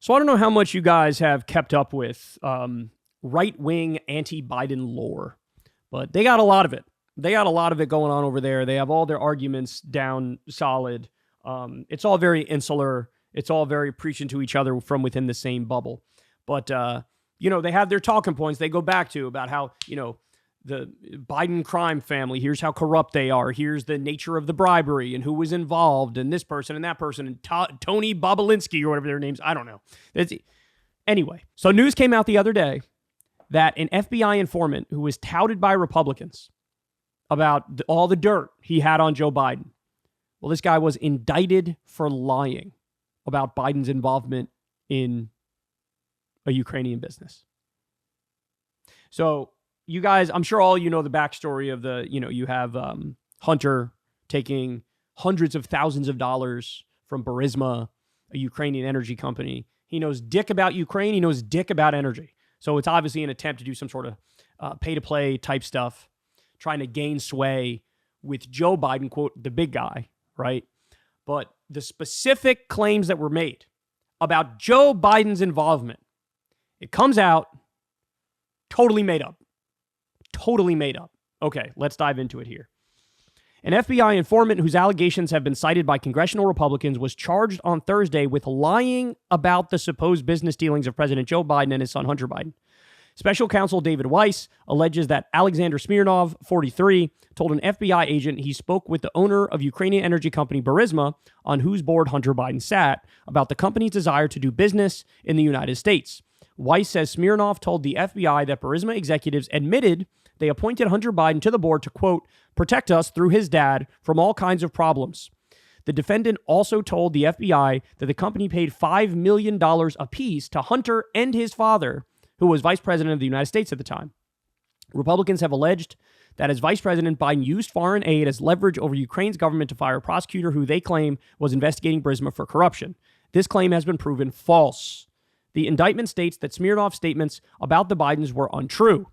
So I don't know how much you guys have kept up with right-wing anti-Biden lore, but they got a lot of it. They got a lot of it going on over there. They have all their arguments down solid. It's all very insular. It's all very preaching to each other from within the same bubble. But, they have their talking points they go back to about how, the Biden crime family, here's how corrupt they are. Here's the nature of the bribery and who was involved and this person and that person and Tony Bobulinski or whatever their names. I don't know. Anyway, so news came out the other day that an FBI informant who was touted by Republicans about all the dirt he had on Joe Biden. Well, this guy was indicted for lying about Biden's involvement in a Ukrainian business. So, you guys, I'm sure all you know the backstory of you have Hunter taking hundreds of thousands of dollars from Burisma, a Ukrainian energy company. He knows dick about Ukraine. He knows dick about energy. So it's obviously an attempt to do some sort of pay-to-play type stuff, trying to gain sway with Joe Biden, quote, the big guy, right? But the specific claims that were made about Joe Biden's involvement, it comes out totally made up. Totally made up. Okay, let's dive into it here. An FBI informant whose allegations have been cited by congressional Republicans was charged on Thursday with lying about the supposed business dealings of President Joe Biden and his son Hunter Biden. Special counsel David Weiss alleges that Alexander Smirnov, 43, told an FBI agent he spoke with the owner of Ukrainian energy company Burisma, on whose board Hunter Biden sat, about the company's desire to do business in the United States. Weiss says Smirnov told the FBI that Burisma executives admitted they appointed Hunter Biden to the board to, quote, protect us through his dad from all kinds of problems. The defendant also told the FBI that the company paid $5 million apiece to Hunter and his father, who was vice president of the United States at the time. Republicans have alleged that as vice president, Biden used foreign aid as leverage over Ukraine's government to fire a prosecutor who they claim was investigating Burisma for corruption. This claim has been proven false. The indictment states that Smirnov's statements about the Bidens were untrue.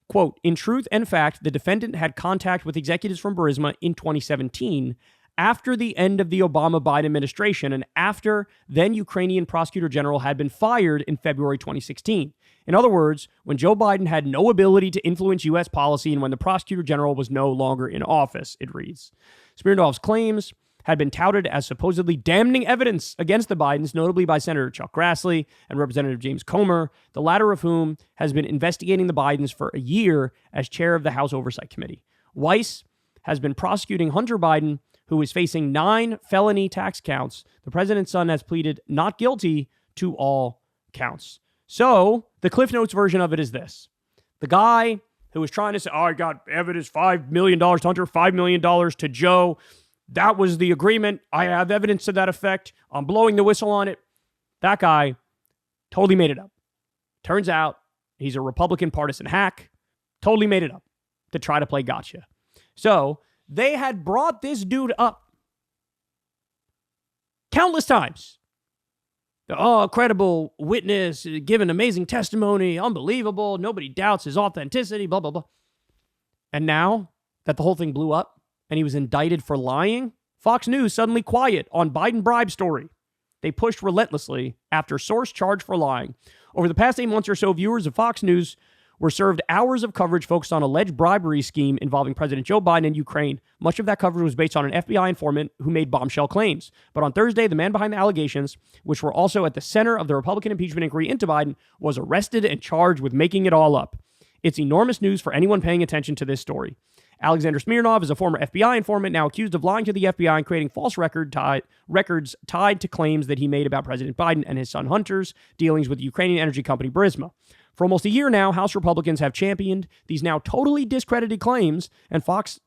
Quote, in truth and fact, the defendant had contact with executives from Burisma in 2017 after the end of the Obama-Biden administration and after then Ukrainian prosecutor general had been fired in February 2016. In other words, when Joe Biden had no ability to influence U.S. policy and when the prosecutor general was no longer in office, it reads. Smirnov's claims had been touted as supposedly damning evidence against the Bidens, notably by Senator Chuck Grassley and Representative James Comer, the latter of whom has been investigating the Bidens for a year as chair of the House Oversight Committee. Weiss has been prosecuting Hunter Biden, who is facing 9 felony tax counts. The president's son has pleaded not guilty to all counts. So the Cliff Notes version of it is this. The guy who was trying to say, I got evidence, $5 million to Hunter, $5 million to Joe. That was the agreement. I have evidence to that effect. I'm blowing the whistle on it. That guy totally made it up. Turns out he's a Republican partisan hack. Totally made it up to try to play gotcha. So they had brought this dude up countless times. Oh, credible witness, given amazing testimony, unbelievable. Nobody doubts his authenticity, blah, blah, blah. And now that the whole thing blew up, and he was indicted for lying, Fox News suddenly quiet on Biden bribe story. They pushed relentlessly after source charged for lying. Over the past 8 months or so, viewers of Fox News were served hours of coverage focused on alleged bribery scheme involving President Joe Biden and Ukraine. Much of that coverage was based on an FBI informant who made bombshell claims. But on Thursday, the man behind the allegations, which were also at the center of the Republican impeachment inquiry into Biden, was arrested and charged with making it all up. It's enormous news for anyone paying attention to this story. Alexander Smirnov is a former FBI informant now accused of lying to the FBI and creating false records tied to claims that he made about President Biden and his son Hunter's dealings with the Ukrainian energy company Burisma. For almost a year now, House Republicans have championed these now totally discredited claims, and Fox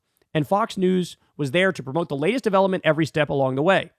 News was there to promote the latest development every step along the way.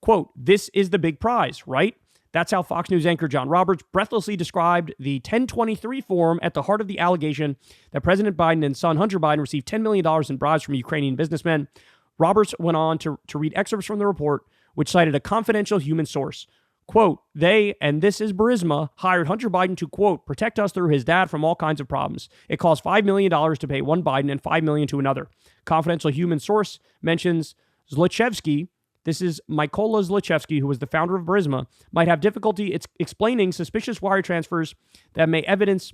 Quote, this is the big prize, right? That's how Fox News anchor John Roberts breathlessly described the 1023 form at the heart of the allegation that President Biden and son Hunter Biden received $10 million in bribes from Ukrainian businessmen. Roberts went on to read excerpts from the report, which cited a confidential human source. Quote, they, and this is Burisma, hired Hunter Biden to, quote, protect us through his dad from all kinds of problems. It cost $5 million to pay one Biden and $5 million to another. Confidential human source mentions Zlochevsky This is Mykola Zlochevsky, who was the founder of Burisma, might have difficulty explaining suspicious wire transfers that may evidence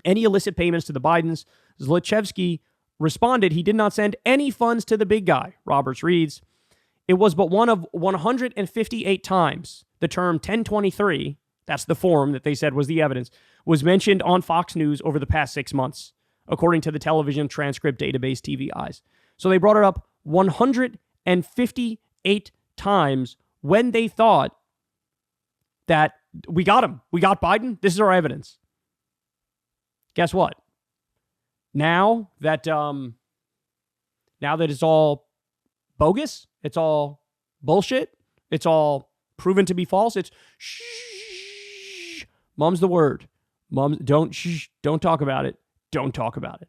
any illicit payments to the Bidens. Zlochevsky responded he did not send any funds to the big guy. Roberts reads, it was but one of 158 times the term 1023, that's the form that they said was the evidence, was mentioned on Fox News over the past 6 months, according to the television transcript database TV Eyes. So they brought it up 158 times when they thought that we got him. We got Biden. This is our evidence. Guess what? Now that it's all bogus, it's all bullshit, it's all proven to be false, it's shh. Mum's the word. Mom, don't talk about it. Don't talk about it.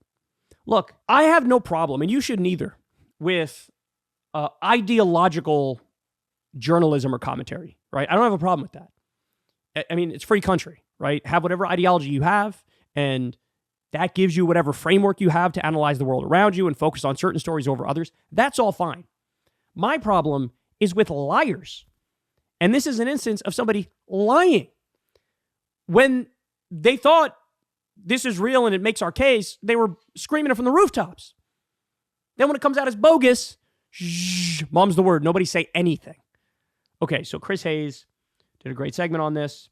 Look, I have no problem, and you should neither, with ideological journalism or commentary, right? I don't have a problem with that. I mean, it's free country, right? Have whatever ideology you have, and that gives you whatever framework you have to analyze the world around you and focus on certain stories over others. That's all fine. My problem is with liars. And this is an instance of somebody lying. When they thought this is real and it makes our case, they were screaming it from the rooftops. Then when it comes out as bogus, shh, mom's the word. Nobody say anything. Okay, so Chris Hayes did a great segment on this.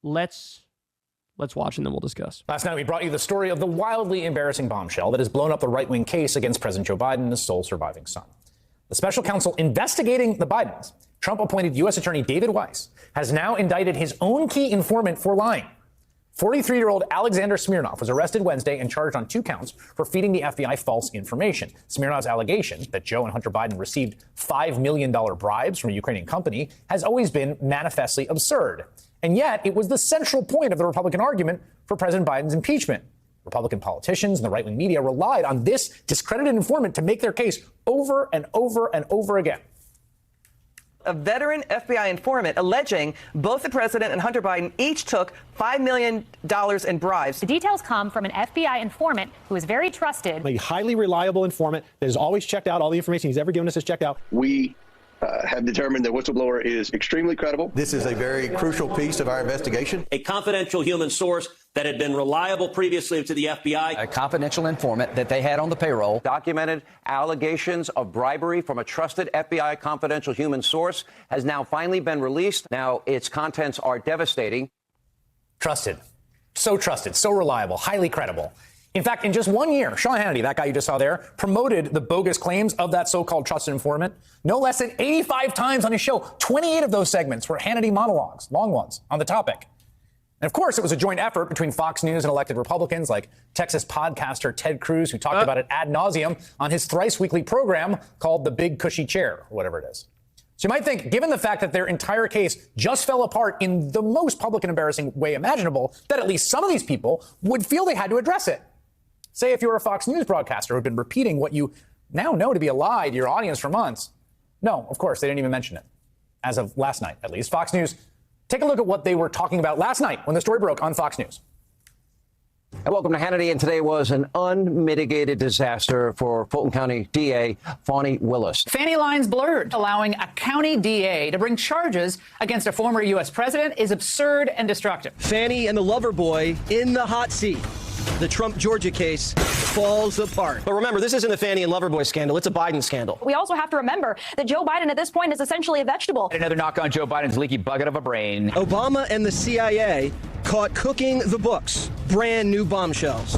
Let's watch and then we'll discuss. Last night, we brought you the story of the wildly embarrassing bombshell that has blown up the right-wing case against President Joe Biden and his sole surviving son. The special counsel investigating the Bidens, Trump-appointed U.S. Attorney David Weiss, has now indicted his own key informant for lying. 43-year-old Alexander Smirnov was arrested Wednesday and charged on 2 counts for feeding the FBI false information. Smirnov's allegation that Joe and Hunter Biden received $5 million bribes from a Ukrainian company has always been manifestly absurd. And yet, it was the central point of the Republican argument for President Biden's impeachment. Republican politicians and the right-wing media relied on this discredited informant to make their case over and over and over again. A veteran FBI informant alleging both the president and Hunter Biden each took $5 million in bribes. The details come from an FBI informant who is very trusted. A highly reliable informant that has always checked out. All the information he's ever given us is checked out. We have determined that whistleblower is extremely credible. This is a very crucial piece of our investigation. A confidential human source that had been reliable previously to the FBI. A confidential informant that they had on the payroll. Documented allegations of bribery from a trusted FBI confidential human source has now finally been released. Now, its contents are devastating. Trusted, so reliable, highly credible. In fact, in just 1 year, Sean Hannity, that guy you just saw there, promoted the bogus claims of that so-called trusted informant no less than 85 times on his show. 28 of those segments were Hannity monologues, long ones, on the topic. And of course, it was a joint effort between Fox News and elected Republicans like Texas podcaster Ted Cruz, who talked about it ad nauseum on his thrice-weekly program called The Big Cushy Chair, or whatever it is. So you might think, given the fact that their entire case just fell apart in the most public and embarrassing way imaginable, that at least some of these people would feel they had to address it. Say if you were a Fox News broadcaster who had been repeating what you now know to be a lie to your audience for months. No, of course, they didn't even mention it. As of last night, at least. Fox News, take a look at what they were talking about last night when the story broke on Fox News. And welcome to Hannity. And today was an unmitigated disaster for Fulton County DA Fani Willis. Fanny lines blurred. Allowing a county DA to bring charges against a former U.S. president is absurd and destructive. Fanny and the lover boy in the hot seat. The Trump Georgia case falls apart. But remember, this isn't the Fanny and Loverboy scandal. It's a Biden scandal. We also have to remember that Joe Biden at this point is essentially a vegetable. Another knock on Joe Biden's leaky bucket of a brain. Obama and the CIA caught cooking the books. Brand new bombshells.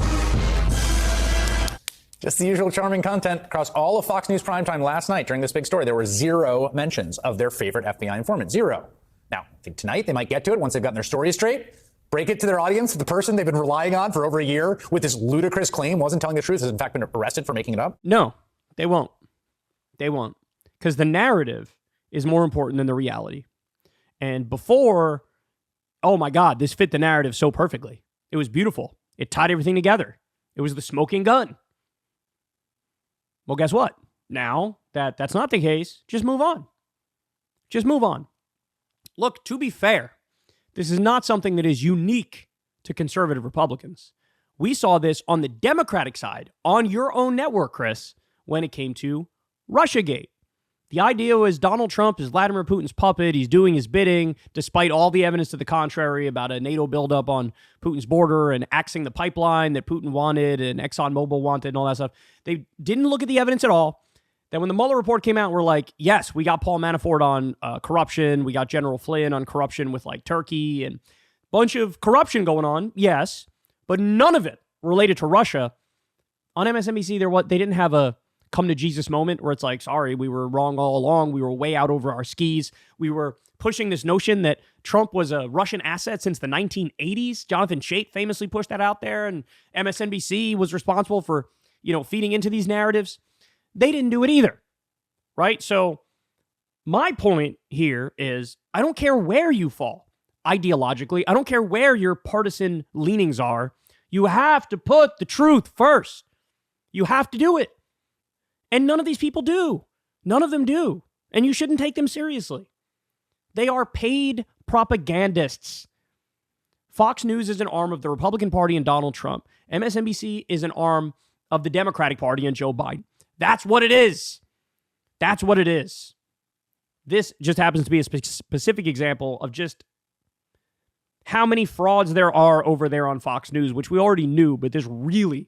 Just the usual charming content across all of Fox News primetime last night during this big story. There were 0 mentions of their favorite FBI informant. 0. Now, I think tonight they might get to it once they've gotten their story straight. Break it to their audience. The person they've been relying on for over a year with this ludicrous claim wasn't telling the truth, has in fact been arrested for making it up. No, they won't. They won't. Because the narrative is more important than the reality. And before, oh my God, this fit the narrative so perfectly. It was beautiful. It tied everything together. It was the smoking gun. Well, guess what? Now that that's not the case, just move on. Just move on. Look, to be fair, this is not something that is unique to conservative Republicans. We saw this on the Democratic side, on your own network, Chris, when it came to Russiagate. The idea was Donald Trump is Vladimir Putin's puppet. He's doing his bidding, despite all the evidence to the contrary about a NATO buildup on Putin's border and axing the pipeline that Putin wanted and ExxonMobil wanted and all that stuff. They didn't look at the evidence at all. Then when the Mueller report came out, we're like, yes, we got Paul Manafort on corruption. We got General Flynn on corruption with like Turkey and a bunch of corruption going on. Yes, but none of it related to Russia. On MSNBC, they didn't have a come to Jesus moment where it's like, sorry, we were wrong all along. We were way out over our skis. We were pushing this notion that Trump was a Russian asset since the 1980s. Jonathan Chait famously pushed that out there, and MSNBC was responsible for, feeding into these narratives. They didn't do it either, right? So my point here is I don't care where you fall ideologically. I don't care where your partisan leanings are. You have to put the truth first. You have to do it. And none of these people do. None of them do. And you shouldn't take them seriously. They are paid propagandists. Fox News is an arm of the Republican Party and Donald Trump. MSNBC is an arm of the Democratic Party and Joe Biden. That's what it is. That's what it is. This just happens to be a specific example of just how many frauds there are over there on Fox News, which we already knew, but this really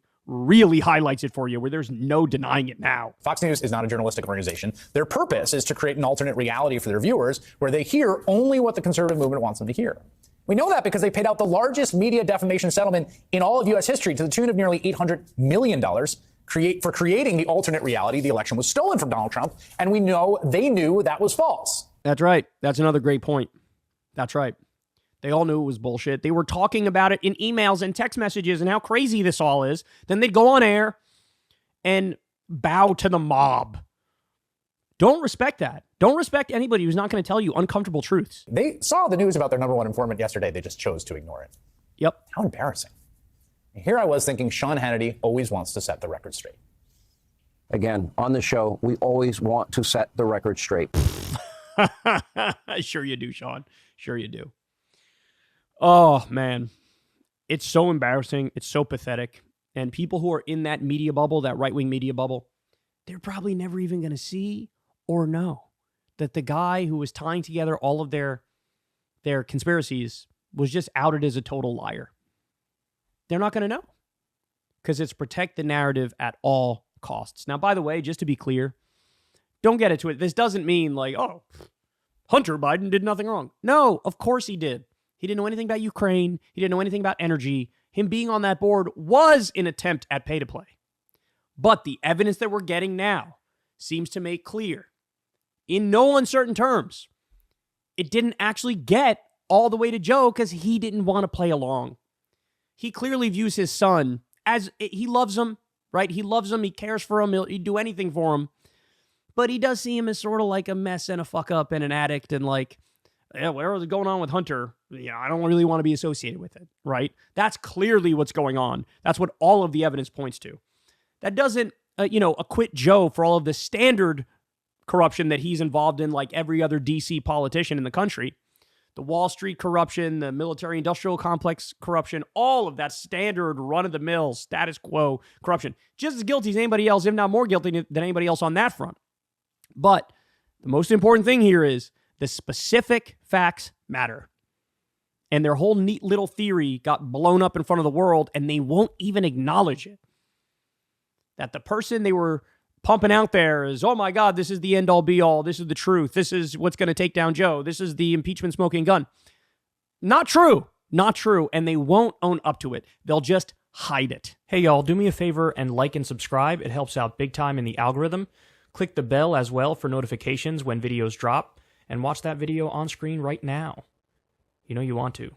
highlights it for you where there's no denying it now. Fox News is not a journalistic organization. Their purpose is to create an alternate reality for their viewers where they hear only what the conservative movement wants them to hear. We know that because they paid out the largest media defamation settlement in all of U.S. history to the tune of nearly $800 million for creating the alternate reality. The election was stolen from Donald Trump, and we know they knew that was false. That's right. That's another great point. That's right. They all knew it was bullshit. They were talking about it in emails and text messages and how crazy this all is. Then they'd go on air and bow to the mob. Don't respect that. Don't respect anybody who's not going to tell you uncomfortable truths. They saw the news about their number one informant yesterday. They just chose to ignore it. Yep. How embarrassing. And here I was thinking Sean Hannity always wants to set the record straight. Again, on the show, we always want to set the record straight. Sure you do, Sean. Sure you do. Oh, man. It's so embarrassing. It's so pathetic. And people who are in that media bubble, that right-wing media bubble, they're probably never even going to see or know that the guy who was tying together all of their conspiracies was just outed as a total liar. They're not going to know because it's protect the narrative at all costs. Now, by the way, just to be clear, don't get into it. This doesn't mean like, oh, Hunter Biden did nothing wrong. No, of course he did. He didn't know anything about Ukraine. He didn't know anything about energy. Him being on that board was an attempt at pay to play. But the evidence that we're getting now seems to make clear, in no uncertain terms, it didn't actually get all the way to Joe because he didn't want to play along. He clearly views his son as, he loves him, right? He loves him. He cares for him. He'd do anything for him. But he does see him as sort of like a mess and a fuck up and an addict and like, yeah, whatever's going on with Hunter, yeah, I don't really want to be associated with it, right? That's clearly what's going on. That's what all of the evidence points to. That doesn't, acquit Joe for all of the standard corruption that he's involved in like every other DC politician in the country. The Wall Street corruption, the military-industrial complex corruption, all of that standard run-of-the-mill status quo corruption. Just as guilty as anybody else, if not more guilty than anybody else on that front. But the most important thing here is the specific facts matter. And their whole neat little theory got blown up in front of the world, and they won't even acknowledge it. That the person they were pumping out there is, oh my God, this is the end all be all. This is the truth. This is what's going to take down Joe. This is the impeachment smoking gun. Not true. Not true. And they won't own up to it. They'll just hide it. Hey, y'all, do me a favor and like and subscribe. It helps out big time in the algorithm. Click the bell as well for notifications when videos drop. And watch that video on screen right now. You know you want to.